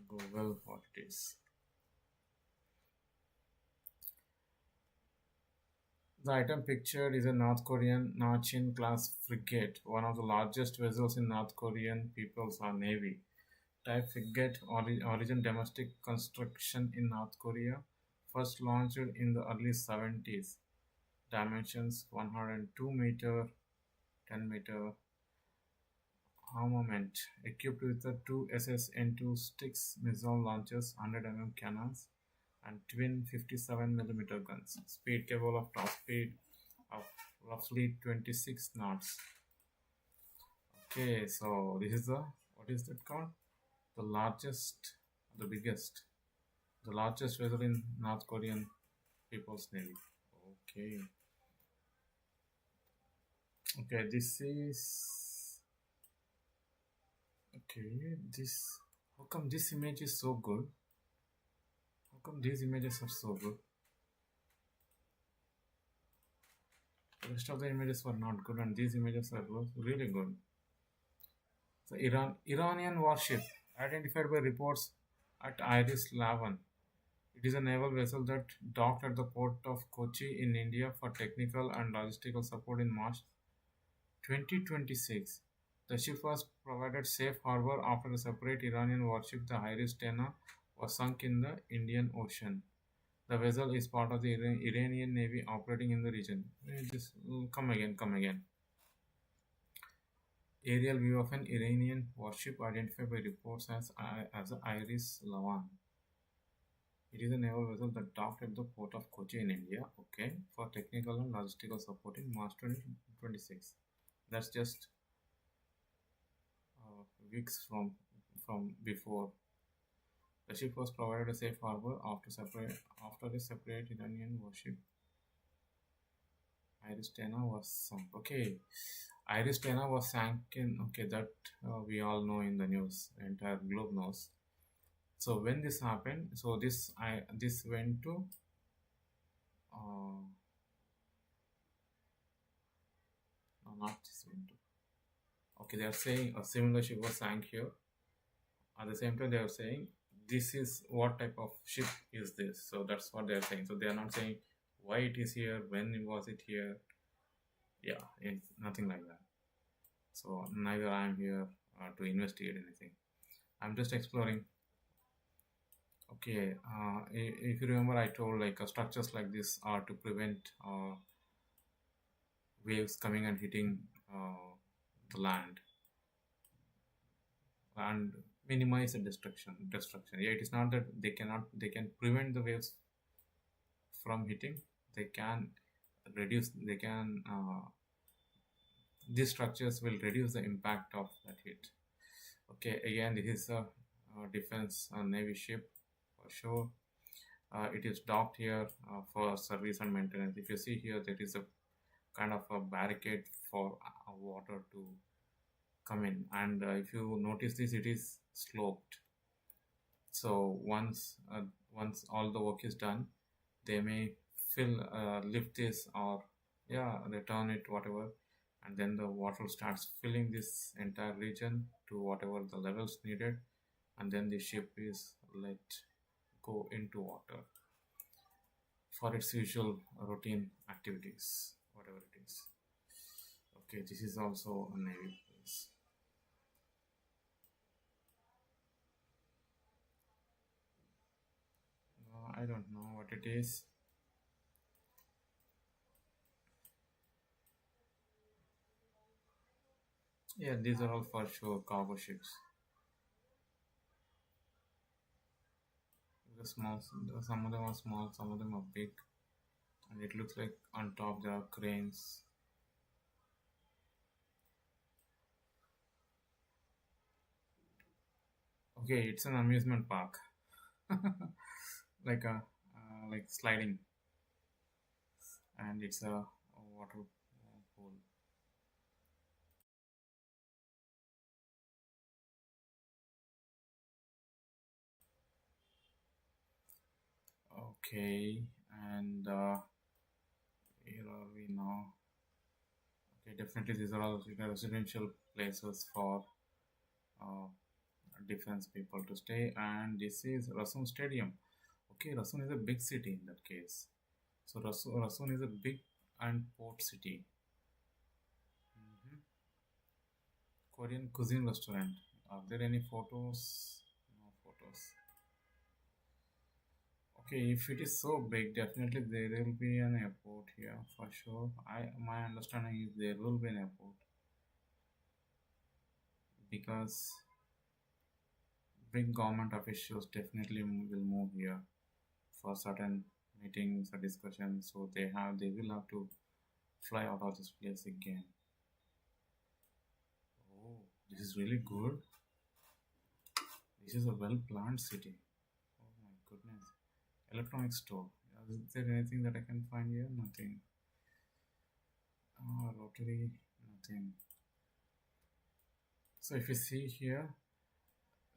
Google what it is. The item pictured is a North Korean Nachin class frigate, one of the largest vessels in North Korean People's Navy. Type frigate, origin domestic construction in North Korea, first launched in the early 70s. Dimensions 102 meter, 10 meter. Armament equipped with the two SS-N2 Styx missile launchers, 100 cannons, and twin 57 mm guns. Speed capable of top speed of roughly 26 knots. Okay, so this is the what is that called? The largest, the biggest, the largest vessel in North Korean People's Navy. Okay. Okay, this is okay. This how come this image is so good? How come these images are so good? The rest of the images were not good, and these images are really good. So Iranian warship identified by reports at Iris Lavan. It is a naval vessel that docked at the port of Kochi in India for technical and logistical support in March 2026. The ship was provided safe harbor after a separate Iranian warship, the Iris Tena, was sunk in the Indian Ocean. The vessel is part of the Iranian Navy operating in the region. Come again. Aerial view of an Iranian warship identified by reports as the Iris Lavan. It is a naval vessel that docked at the port of Kochi in India, okay, for technical and logistical support in March 2026. That's just weeks from before. The ship was provided a safe harbor after a separate Iranian warship. Iris Tena was sunk. Okay, Iris Tena was sank in. Okay, that we all know in the news. The entire globe knows. So when this happened, so this went to. No, not this went to. Okay, they are saying a similar ship was sank here. At the same time, they are saying this is what type of ship is this. So that's what they are saying. So they are not saying why it is here, when was it here. Yeah, it's nothing like that. So neither I am here to investigate anything. I'm just exploring. Okay, if you remember, I told like structures like this are to prevent waves coming and hitting the land and minimize the destruction. Yeah, it is not that they can prevent the waves from hitting. They can reduce. These structures will reduce the impact of that hit. Okay, again, this is a defense navy ship for sure. It is docked here for service and maintenance. If you see here, there is a kind of a barricade for water to come in, and if you notice this, it is sloped. So once all the work is done, they may lift this or return it, whatever, and then the water starts filling this entire region to whatever the levels needed, and then the ship is let go into water for its usual routine activities, whatever it is. Okay, this is also a navy place. I don't know what it is. Yeah, these are all for sure cargo ships. Some of them are small, some of them are big, and it looks like on top there are cranes. Okay, it's an amusement park, like a like sliding, and it's a water pool. Okay, and where are we now? Okay, definitely these are all residential places for uh, defense people to stay, and this is Rasun Stadium. Okay, Rasun is a big city in that case. So Rasun is a big and port city. Mhm. Korean cuisine restaurant. Are there any photos? No photos. Okay, if it is so big, definitely there will be an airport here for sure. My understanding is there will be an airport because big government officials definitely will move here for certain meetings or discussions. So they will have to fly out of this place again. Oh, this is really good. This is a well planned city. Oh my goodness. Electronic store. Is there anything that I can find here? Nothing. Rotary, nothing. So if you see here,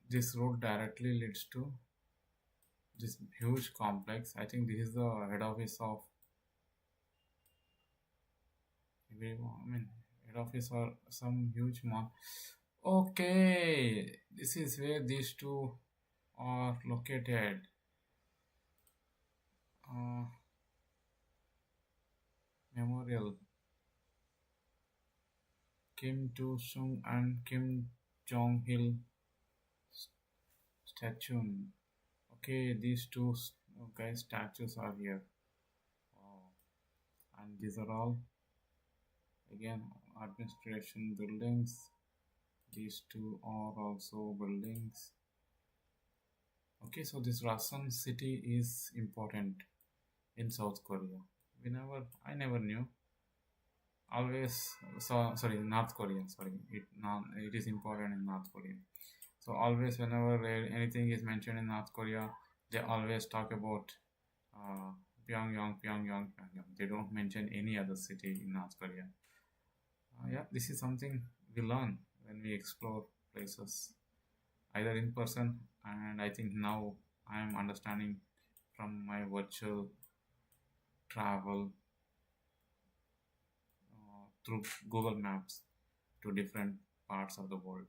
this road directly leads to this huge complex. I think this is the head office of head office or some huge mall. Okay, this is where these two are located. Uh, Memorial Kim Do Sung and Kim Jong Il statue. Okay, these two guys statues are here. Wow. And these are all again administration buildings. These two are also buildings. Okay, so this Rasan city is important in South Korea. I never knew. Always, sorry, North Korea. Sorry, it is important in North Korea. So always, whenever anything is mentioned in North Korea, they always talk about uh, Pyongyang, Pyongyang, Pyongyang. They don't mention any other city in North Korea. Yeah, this is something we learn when we explore places, either in person, and I think now I am understanding from my virtual travel through Google Maps to different parts of the world.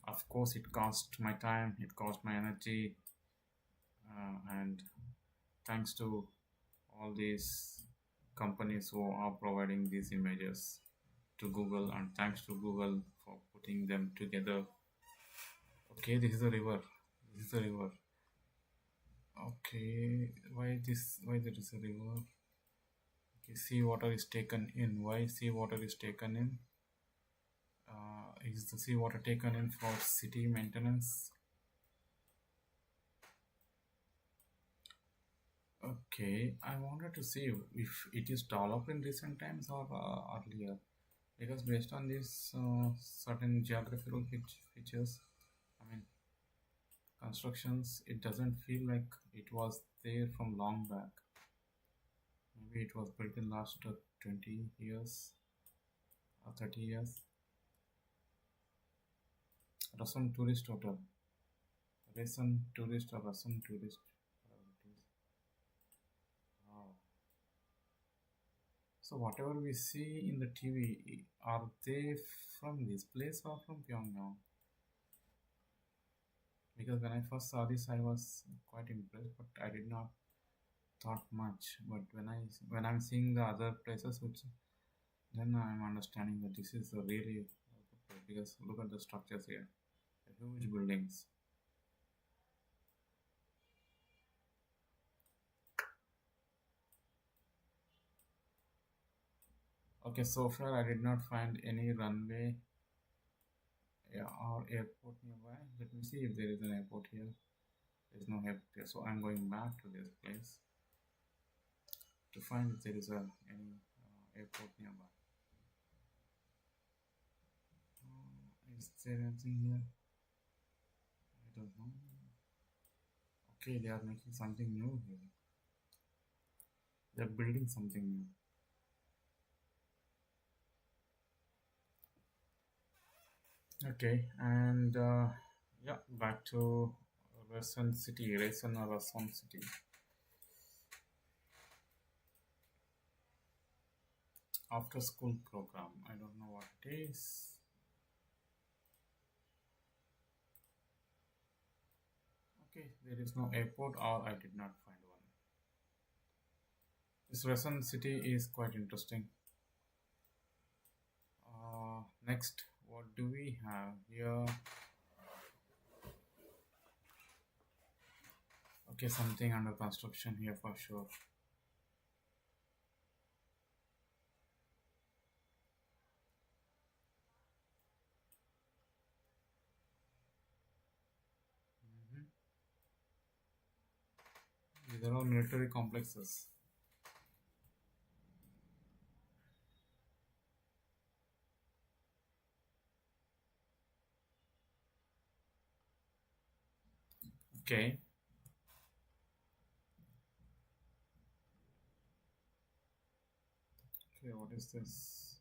Of course, it cost my time, it cost my energy, and thanks to all these companies who are providing these images to Google, and thanks to Google for putting them together. Okay, this is a river. This is a river. Okay, why there is a river? Okay, sea water is taken in. Why sea water is taken in? Is the sea water taken in for city maintenance? Okay, I wanted to see if it is developed in recent times or earlier, because based on these certain geographical features, I mean constructions, it doesn't feel like it was there from long back. Maybe it was built in last 20 years or 30 years. Rasan Tourist Hotel. Rasan Tourist or Rasan Tourist. Wow. So whatever we see in the TV, are they from this place or from Pyongyang? Because when I first saw this, I was quite impressed, but I did not thought much. But when I'm seeing the other places, which then I'm understanding that this is a really good place, because look at the structures here, the huge buildings. Okay, so far I did not find any runway, yeah, or airport nearby. Let me see if there is an airport here. There is no airport here, so I'm going back to this place to find if there is any airport nearby. Is there anything here? I don't know. Okay, they are making something new here. They're building something new. Okay, and yeah, back to Rason City, Rason or Rason City. After school program. I don't know what it is. Okay, there is no airport or I did not find one. This Rason City is quite interesting. Next, what do we have here? Okay, something under construction here for sure. These are all military complexes. Okay. Okay, what is this?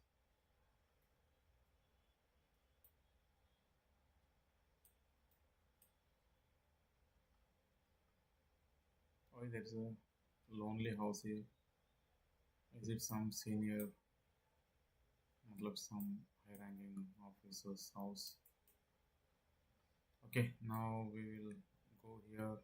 Oh, there's a lonely house here. Is it some senior, some high-ranking officer's house? Okay, now we will go here.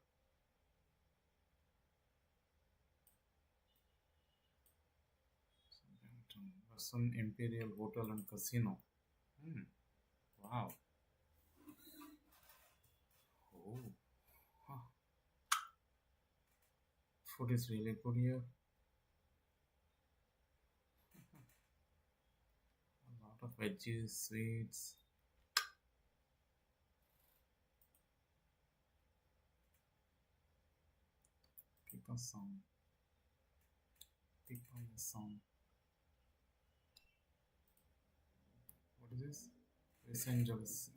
Some Imperial Hotel and Casino. Wow. Oh. Huh. Food is really good here. A lot of veggies, sweets. People song. People song. What is this? Vicenjus.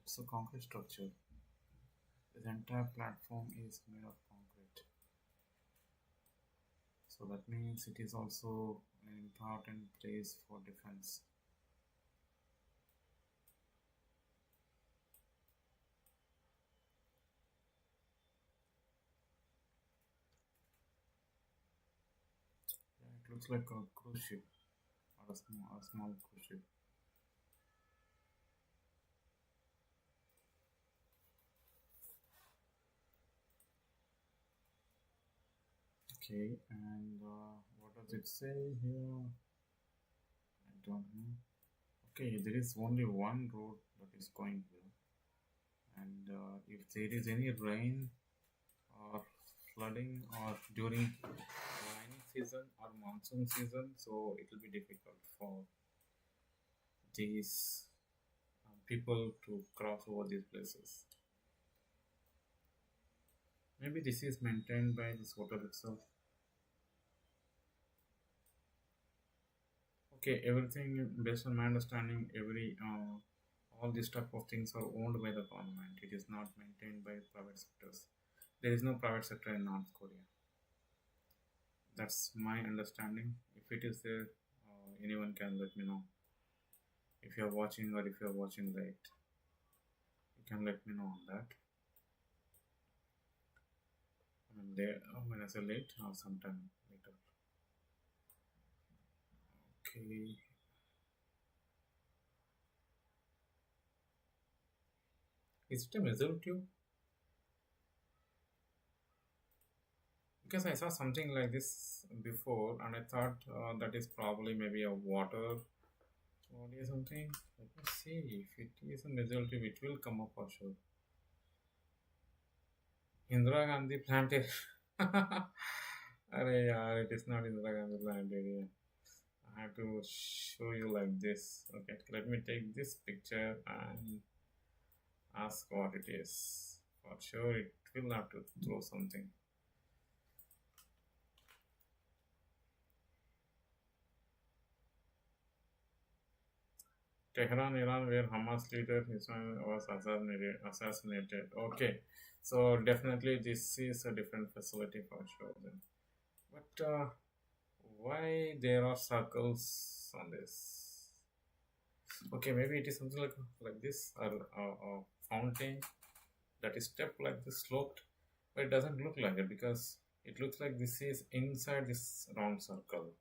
It's a concrete structure. This entire platform is made of concrete. So that means it is also an important place for defense. Yeah, it looks like a cruise ship or a small cruise ship. Okay, and what does it say here? I don't know. Okay, there is only one road that is going here, and if there is any rain or flooding or during rainy season or monsoon season, so it will be difficult for these people to cross over these places. Maybe this is maintained by this hotel itself. Okay, everything based on my understanding, all these type of things are owned by the government. It is not maintained by private sectors. There is no private sector in North Korea. That's my understanding. If it is there, anyone can let me know. If you are watching or if you are watching late, you can let me know on that. I mean, there when I say late or sometime later. Okay. Is it a missile tube? Because I saw something like this before and I thought that is probably maybe a water body or something. Let me see. If it is a missile tube, it will come up for sure. Indira Gandhi planted. Arey yaar, it is not Indira Gandhi planted here. I have to show you like this. Okay, let me take this picture and ask what it is. For sure, it will have to throw something. Tehran, Iran, where Hamas leader was assassinated. Okay, so definitely this is a different facility for sure. Then, but why there are circles on this? Okay, maybe it is something like this, or a fountain that is stepped like this, sloped, but it doesn't look like it because it looks like this is inside this round circle,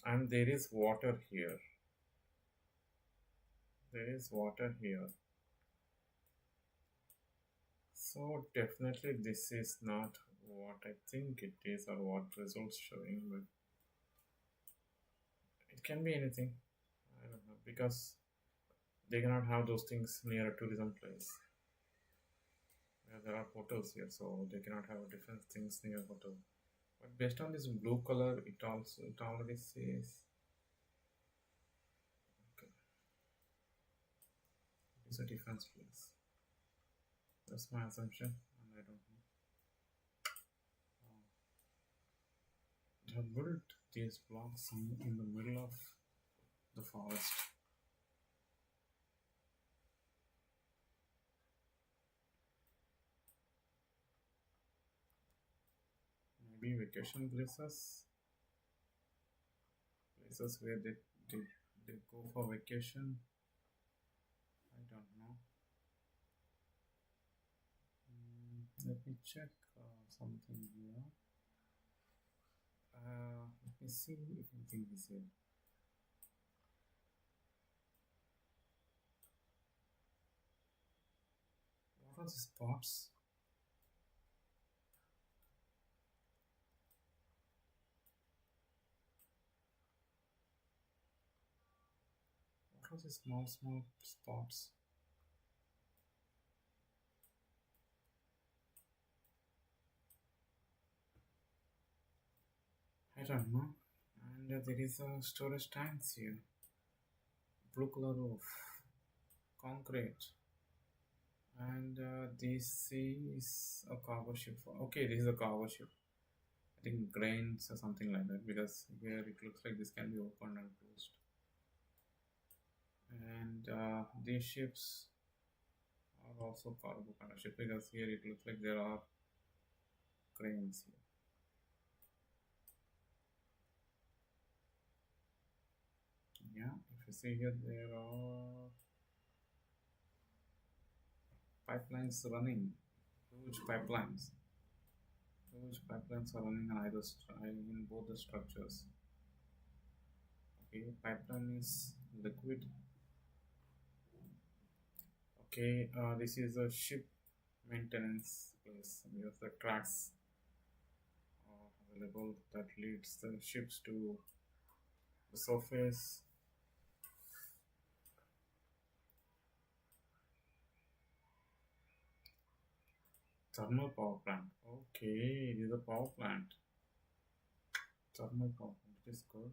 and there is water here. There is water here. So definitely this is not what I think it is or what results showing, but it can be anything. I don't know because they cannot have those things near a tourism place. Yeah, there are hotels here, so they cannot have different things near hotel. But based on this blue color, it already says okay, it's a defense place. That's my assumption, and I don't know. They have built these blocks in the middle of the forest. Maybe vacation places where they, they go for vacation. I don't know. Let me check something here. Let me see if anything is here. What are the spots? What are the small spots? I don't know. And there is a storage tanks here. Blue color roof, concrete, and this is a cargo ship. Okay, this is a cargo ship. I think grains or something like that because here it looks like this can be opened and closed. And these ships are also cargo kind of ship because here it looks like there are cranes here. Yeah, if you see here, there are pipelines running, huge pipelines. Huge pipelines are running on in both the structures. Okay, pipeline is liquid. Okay, this is a ship maintenance place because the tracks are available that leads the ships to the surface. Thermal power plant. Okay, this is a power plant. Thermal power plant. It is good.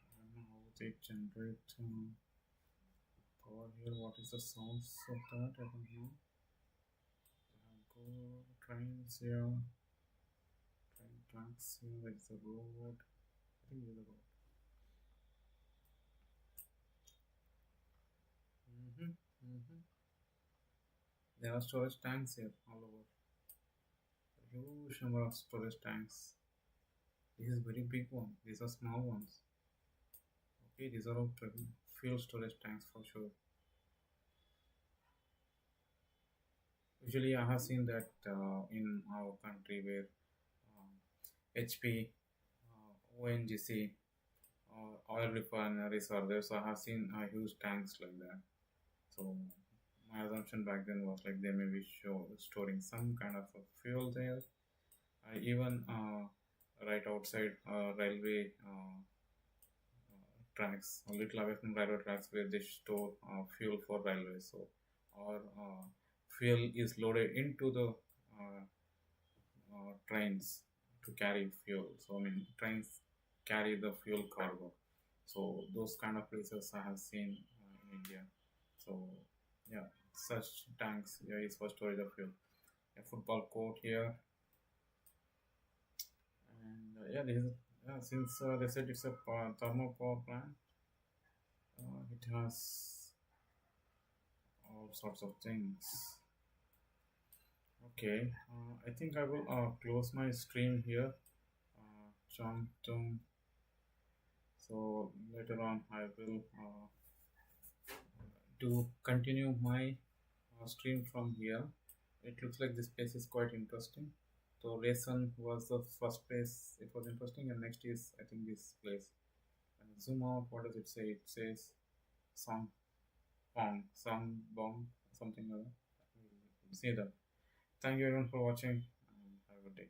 I don't know how they generate power here. What is the source of that? I don't know. Go trains here. Train tracks here. There is a road. I think there is a road. There are storage tanks here all over. A huge number of storage tanks. This is very big one. These are small ones. Okay, these are all fuel storage tanks for sure. Usually, I have seen that in our country where HP, ONGC, oil refineries are there. So I have seen huge tanks like that. So my assumption back then was like they may be storing some kind of a fuel there. Even right outside railway tracks, a little away from railway tracks, where they store fuel for railways. So, or fuel is loaded into the trains to carry fuel. So, I mean, trains carry the fuel cargo. So, those kind of places I have seen in India. So, yeah, such tanks yeah, is for storage of fuel. A football court here, and yeah, this is since they said it's a thermal power plant. It has all sorts of things. Okay, I think I will close my stream here. Jump to so later on I will to continue my stream from here. It looks like this place is quite interesting. So Rayson was the first place. It was interesting, and next is I think this place. And zoom out. What does it say? It says Song Pong, Song Bong, something like that. See that. Thank you everyone for watching, and have a good day.